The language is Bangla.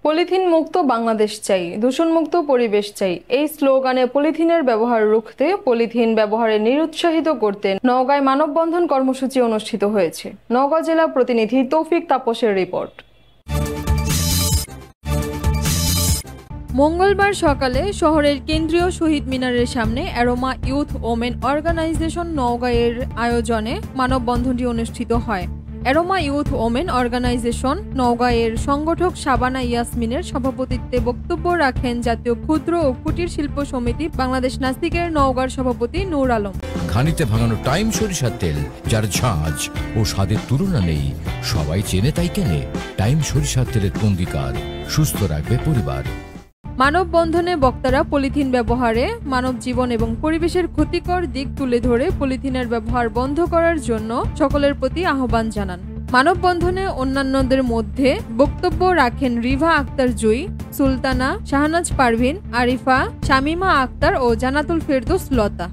পলিথিন মুক্ত বাংলাদেশ চাই, দূষণমুক্ত পরিবেশ চাই, এই স্লোগানে পলিথিনের ব্যবহার রুখতে, পলিথিন ব্যবহারে নিরুৎসাহিত করতে নওগাঁয় মানববন্ধন কর্মসূচি অনুষ্ঠিত হয়েছে। নওগাঁ জেলা প্রতিনিধি তৌফিক তাপসের রিপোর্ট। মঙ্গলবার সকালে শহরের কেন্দ্রীয় শহীদ মিনারের সামনে অ্যারোমা ইউথ ওমেন অর্গানাইজেশন নওগাঁয়ের আয়োজনে মানববন্ধনটি অনুষ্ঠিত হয়। অ্যারোমা ইউথ ওমেন অর্গানাইজেশন নওগাঁয়ের সংগঠক শাবানা ইয়াসমিনের সভাপতিত্বে বক্তব্য রাখেন জাতীয় ক্ষুদ্র ও কুটির শিল্প সমিতি বাংলাদেশ নাসিকের নওগাঁর সভাপতি নূর আলম। ঘানিতে ভাঙানো টাইম সরিষার তেল, যার ঝাঁঝ ও স্বাদের তুলনা নেই, সবাই চেনে তাই কেনে। টাইম সরিষার তেলের অঙ্গীকার, সুস্থ রাখবে পরিবার। মানববন্ধনে বক্তারা পলিথিন ব্যবহারে মানব জীবন এবং পরিবেশের ক্ষতিকর দিক তুলে ধরে পলিথিনের ব্যবহার বন্ধ করার জন্য সকলের প্রতি আহ্বান জানান। মানববন্ধনে অন্যান্যদের মধ্যে বক্তব্য রাখেন রিভা আক্তার জুই, সুলতানা, শাহনাজ পারভিন, আরিফা, শামিমা আক্তার ও জানাতুল ফেরদৌস লতা।